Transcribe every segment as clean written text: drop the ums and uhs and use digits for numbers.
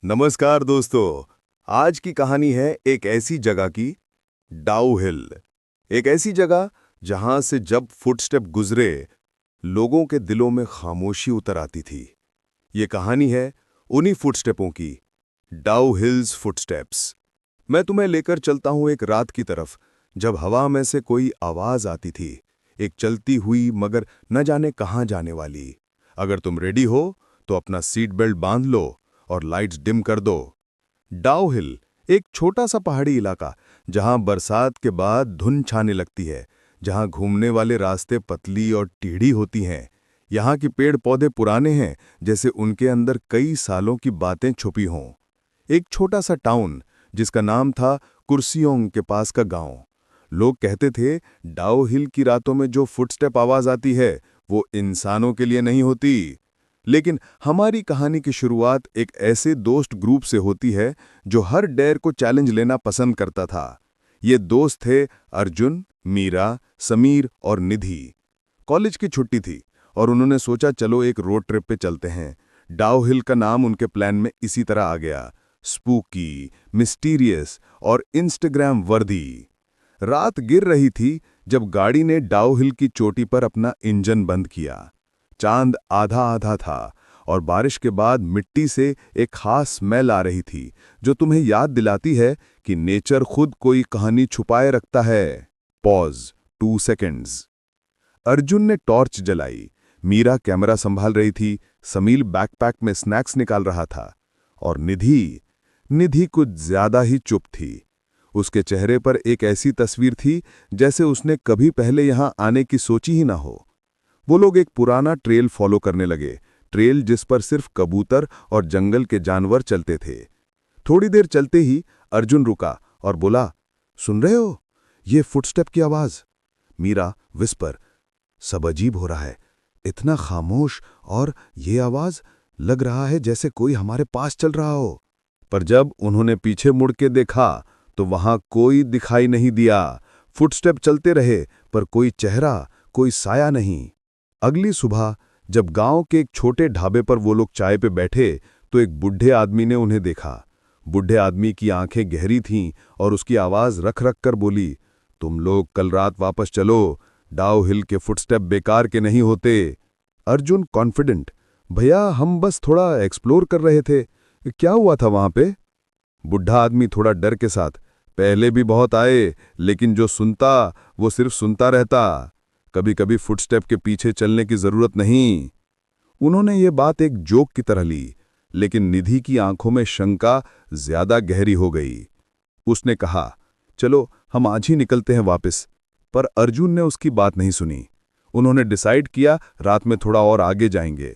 नमस्कार दोस्तों। आज की कहानी है एक ऐसी जगह की, डाउ हिल। एक ऐसी जगह जहां से जब फुटस्टेप गुजरे लोगों के दिलों में खामोशी उतर आती थी। ये कहानी है उन्हीं फुटस्टेपों की, डाउ हिल्स फुटस्टेप्स। मैं तुम्हें लेकर चलता हूं एक रात की तरफ, जब हवा में से कोई आवाज आती थी, एक चलती हुई मगर न जाने कहां जाने वाली। अगर तुम रेडी हो तो अपना सीट बेल्ट बांध लो और लाइट्स डिम कर दो। डाउ हिल एक छोटा सा पहाड़ी इलाका, जहां बरसात के बाद धुंध छाने लगती है, जहां घूमने वाले रास्ते पतली और टेढ़ी होती हैं। यहाँ के पेड़ पौधे पुराने हैं, जैसे उनके अंदर कई सालों की बातें छुपी हों। एक छोटा सा टाउन जिसका नाम था कुर्सियोंग के पास का गांव। लोग कहते थे, डाउ हिल की रातों में जो फुटस्टेप आवाज आती है वो इंसानों के लिए नहीं होती। लेकिन हमारी कहानी की शुरुआत एक ऐसे दोस्त ग्रुप से होती है जो हर डेयर को चैलेंज लेना पसंद करता था। ये दोस्त थे अर्जुन, मीरा, समीर और निधि। कॉलेज की छुट्टी थी और उन्होंने सोचा, चलो एक रोड ट्रिप पे चलते हैं। डाउ हिल का नाम उनके प्लान में इसी तरह आ गया, स्पूकी, मिस्टीरियस और इंस्टाग्राम वर्दी। रात गिर रही थी जब गाड़ी ने डाउ हिल की चोटी पर अपना इंजन बंद किया। चांद आधा आधा था और बारिश के बाद मिट्टी से एक खास स्मेल आ रही थी, जो तुम्हें याद दिलाती है कि नेचर खुद कोई कहानी छुपाए रखता है। Pause 2 seconds. अर्जुन ने टॉर्च जलाई, मीरा कैमरा संभाल रही थी, समीर बैकपैक में स्नैक्स निकाल रहा था और निधि कुछ ज्यादा ही चुप थी। उसके चेहरे पर एक ऐसी तस्वीर थी जैसे उसने कभी पहले यहां आने की सोची ही ना हो। वो लोग एक पुराना ट्रेल फॉलो करने लगे, ट्रेल जिस पर सिर्फ कबूतर और जंगल के जानवर चलते थे। थोड़ी देर चलते ही अर्जुन रुका और बोला, सुन रहे हो ये फुटस्टेप की आवाज? मीरा विस्पर, सब अजीब हो रहा है, इतना खामोश, और ये आवाज लग रहा है जैसे कोई हमारे पास चल रहा हो। पर जब उन्होंने पीछे मुड़ के देखा तो वहां कोई दिखाई नहीं दिया। फुटस्टेप चलते रहे पर कोई चेहरा, कोई साया नहीं। अगली सुबह जब गांव के एक छोटे ढाबे पर वो लोग चाय पे बैठे तो एक बूढ़े आदमी ने उन्हें देखा। बूढ़े आदमी की आंखें गहरी थीं और उसकी आवाज रख रख कर बोली, तुम लोग कल रात वापस चलो, डाउ हिल के फुटस्टेप बेकार के नहीं होते। अर्जुन कॉन्फिडेंट, भैया हम बस थोड़ा एक्सप्लोर कर रहे थे, क्या हुआ था वहां पे? बुढ़ा आदमी थोड़ा डर के साथ, पहले भी बहुत आए, लेकिन जो सुनता वो सिर्फ सुनता रहता, कभी कभी फुटस्टेप के पीछे चलने की जरूरत नहीं। उन्होंने ये बात एक जोक की तरह ली, लेकिन निधि की आंखों में शंका ज्यादा गहरी हो गई। उसने कहा, चलो हम आज ही निकलते हैं वापस। पर अर्जुन ने उसकी बात नहीं सुनी। उन्होंने डिसाइड किया रात में थोड़ा और आगे जाएंगे।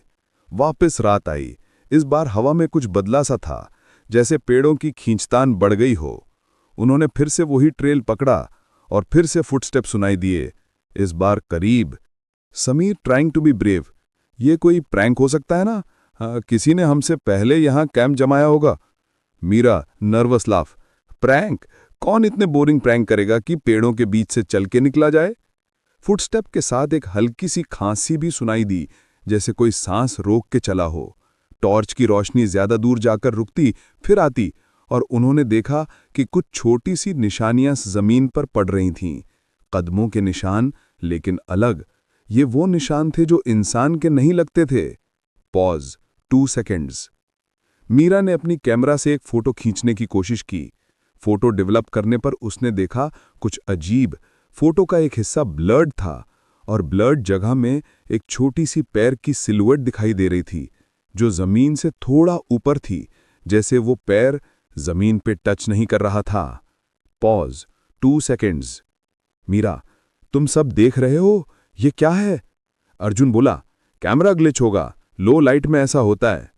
वापस रात आई। इस बार हवा में कुछ बदला सा था, जैसे पेड़ों की खींचतान बढ़ गई हो। उन्होंने फिर से वही ट्रेल पकड़ा और फिर से फुटस्टेप सुनाई दिए, इस बार करीब। Sameer trying to be brave, ये कोई प्रैंक हो सकता है ना? किसी ने हमसे पहले यहां कैंप जमाया होगा। Meera nervous laugh, prank? कौन इतने बोरिंग प्रैंक करेगा कि पेड़ों के बीच से चल के निकला जाए? फुटस्टेप के साथ एक हल्की सी खांसी भी सुनाई दी, जैसे कोई सांस रोक के चला हो। टॉर्च की रोशनी ज्यादा दूर जाकर रुकती, फिर आती, और उन्होंने देखा कि कुछ छोटी सी निशानियां जमीन पर पड़ रही थीं। कदमों के निशान, लेकिन अलग। ये वो निशान थे जो इंसान के नहीं लगते थे। Pause 2 seconds. मीरा ने अपनी कैमरा से एक फोटो खींचने की कोशिश की। फोटो डेवलप करने पर उसने देखा कुछ अजीब। फोटो का एक हिस्सा ब्लर्ड था और ब्लर्ड जगह में एक छोटी सी पैर की सिलुएट दिखाई दे रही थी, जो जमीन से थोड़ा ऊपर थी, जैसे वो पैर जमीन पे टच नहीं कर रहा था। Pause 2 seconds. मीरा, तुम सब देख रहे हो, ये क्या है? अर्जुन बोला, कैमरा ग्लिच होगा, लो लाइट में ऐसा होता है।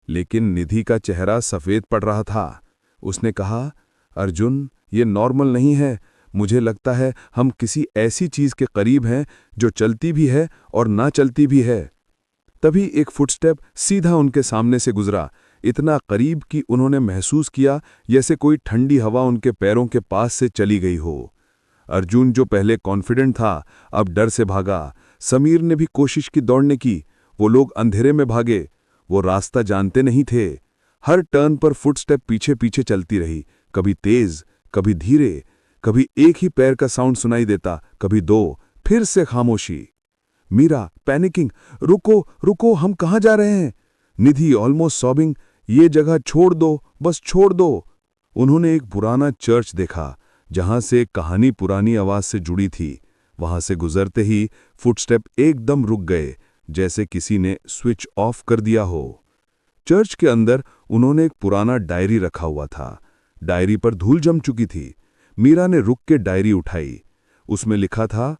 लेकिन निधि का चेहरा सफेद पड़ रहा था। उसने कहा, अर्जुन ये नॉर्मल नहीं है, मुझे लगता है हम किसी ऐसी चीज के करीब हैं जो चलती भी है और ना चलती भी है। तभी एक फुटस्टेप सीधा उनके सामने से गुजरा, इतना करीब कि उन्होंने महसूस किया जैसे कोई ठंडी हवा उनके पैरों के पास से चली गई हो। अर्जुन, जो पहले कॉन्फिडेंट था, अब डर से भागा। समीर ने भी कोशिश की दौड़ने की। वो लोग अंधेरे में भागे, वो रास्ता जानते नहीं थे। हर टर्न पर फुटस्टेप पीछे पीछे चलती रही, कभी तेज, कभी धीरे, कभी एक ही पैर का साउंड सुनाई देता, कभी दो, फिर से खामोशी। मीरा पैनिकिंग, रुको रुको, हम कहाँ जा रहे हैं? निधि ऑलमोस्ट सॉबिंग, ये जगह छोड़ दो, बस छोड़ दो। उन्होंने एक पुराना चर्च देखा जहां से एक कहानी पुरानी आवाज से जुड़ी थी। वहां से गुजरते ही फुटस्टेप एकदम रुक गए, जैसे किसी ने स्विच ऑफ कर दिया हो। चर्च के अंदर उन्होंने एक पुराना डायरी रखा हुआ था। डायरी पर धूल जम चुकी थी। मीरा ने रुक के डायरी उठाई। उसमें लिखा था,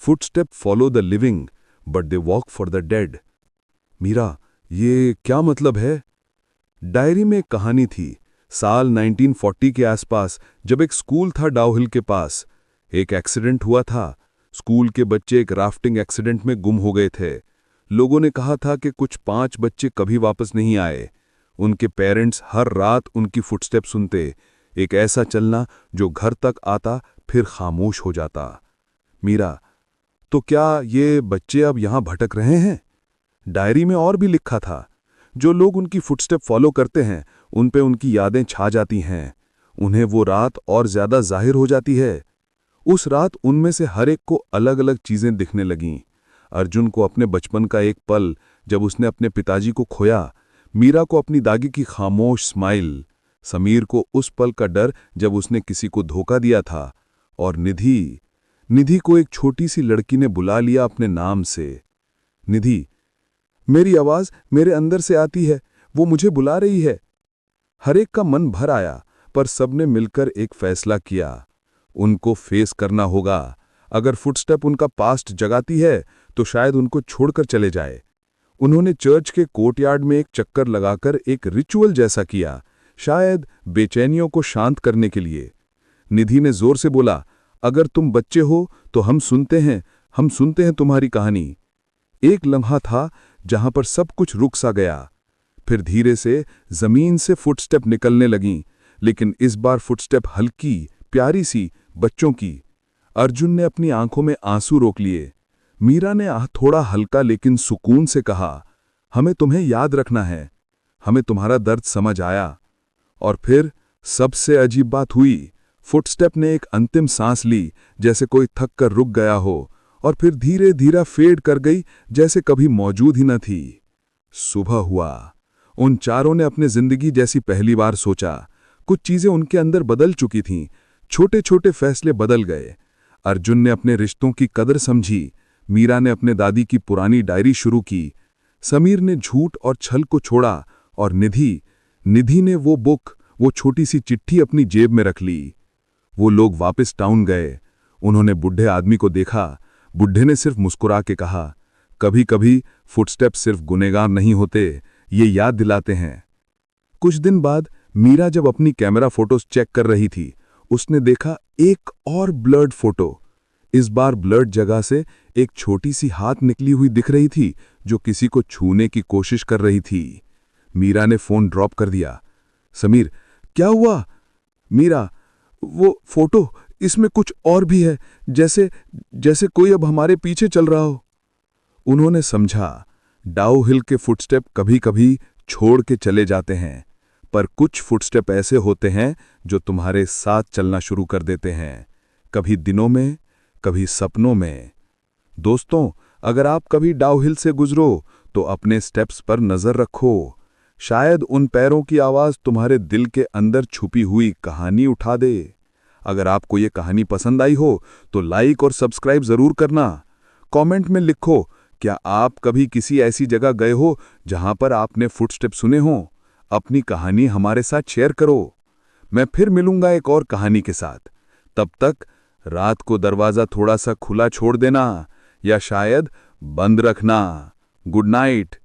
footstep follow the living but they walk for the dead. Meera, ये क्या मतलब है? डायरी में एक कहानी थी। साल 1940 के आसपास, जब एक स्कूल था डाउहिल के पास, एक एक्सीडेंट हुआ था। स्कूल के बच्चे एक राफ्टिंग एक्सीडेंट में गुम हो गए थे। लोगों ने कहा था कि कुछ 5 बच्चे कभी वापस नहीं आए। उनके पेरेंट्स हर रात उनकी फुटस्टेप सुनते, एक ऐसा चलना जो घर तक आता फिर खामोश हो जाता। मीरा, तो क्या ये बच्चे अब यहां भटक रहे हैं? डायरी में और भी लिखा था, जो लोग उनकी फुटस्टेप फॉलो करते हैं उन पे उनकी यादें छा जाती हैं। उन्हें वो रात और ज्यादा जाहिर हो जाती है। उस रात उनमें से हर एक को अलग अलग चीजें दिखने लगीं। अर्जुन को अपने बचपन का एक पल जब उसने अपने पिताजी को खोया, मीरा को अपनी दादी की खामोश स्माइल, समीर को उस पल का डर जब उसने किसी को धोखा दिया था, और निधि को एक छोटी सी लड़की ने बुला लिया अपने नाम से। निधि, मेरी आवाज मेरे अंदर से आती है, वो मुझे बुला रही है। हर एक का मन भर आया, पर सबने मिलकर एक फैसला किया, उनको फेस करना होगा। अगर फुटस्टेप उनका पास्ट जगाती है तो शायद उनको छोड़कर चले जाए। उन्होंने चर्च के कोर्टयार्ड में एक चक्कर लगाकर एक रिचुअल जैसा किया, शायद बेचैनियों को शांत करने के लिए। निधि ने जोर से बोला, अगर तुम बच्चे हो तो हम सुनते हैं तुम्हारी कहानी। एक लम्हा था जहां पर सब कुछ रुक सा गया। फिर धीरे से जमीन से फुटस्टेप निकलने लगीं, लेकिन इस बार फुटस्टेप हल्की, प्यारी सी, बच्चों की। अर्जुन ने अपनी आंखों में आंसू रोक लिए। मीरा ने थोड़ा हल्का लेकिन सुकून से कहा, हमें तुम्हें याद रखना है, हमें तुम्हारा दर्द समझ आया। और फिर सबसे अजीब बात हुई, फुटस्टेप ने एक अंतिम सांस ली, जैसे कोई थक कर रुक गया हो, और फिर धीरे धीरे फेड कर गई, जैसे कभी मौजूद ही न थी। सुबह हुआ। उन चारों ने अपनी जिंदगी जैसी पहली बार सोचा। कुछ चीजें उनके अंदर बदल चुकी थीं, छोटे छोटे फैसले बदल गए। अर्जुन ने अपने रिश्तों की कदर समझी, मीरा ने अपने दादी की पुरानी डायरी शुरू की, समीर ने झूठ और छल को छोड़ा, और निधि ने वो बुक, वो छोटी सी चिट्ठी अपनी जेब में रख ली। वो लोग वापस टाउन गए। उन्होंने बूढ़े आदमी को देखा। बुढ़े ने सिर्फ मुस्कुरा के कहा, कभी कभी फुटस्टेप सिर्फ गुनहगार नहीं होते, ये याद दिलाते हैं। कुछ दिन बाद मीरा जब अपनी कैमरा फोटोज चेक कर रही थी, उसने देखा एक और ब्लर्ड फोटो। इस बार ब्लर्ड जगह से एक छोटी सी हाथ निकली हुई दिख रही थी, जो किसी को छूने की कोशिश कर रही थी। मीरा ने फोन ड्रॉप कर दिया। समीर, क्या हुआ? मीरा, वो फोटो, इसमें कुछ और भी है, जैसे कोई अब हमारे पीछे चल रहा हो। उन्होंने समझा, डाउहिल के फुटस्टेप कभी कभी छोड़ के चले जाते हैं, पर कुछ फुटस्टेप ऐसे होते हैं जो तुम्हारे साथ चलना शुरू कर देते हैं, कभी दिनों में, कभी सपनों में। दोस्तों, अगर आप कभी डाउहिल से गुजरो तो अपने स्टेप्स पर नजर रखो। शायद उन पैरों की आवाज तुम्हारे दिल के अंदर छुपी हुई कहानी उठा दे। अगर आपको ये कहानी पसंद आई हो तो लाइक और सब्सक्राइब जरूर करना। कमेंट में लिखो, क्या आप कभी किसी ऐसी जगह गए हो जहां पर आपने फुटस्टेप सुने हों? अपनी कहानी हमारे साथ शेयर करो। मैं फिर मिलूंगा एक और कहानी के साथ। तब तक रात को दरवाजा थोड़ा सा खुला छोड़ देना, या शायद बंद रखना। Good night.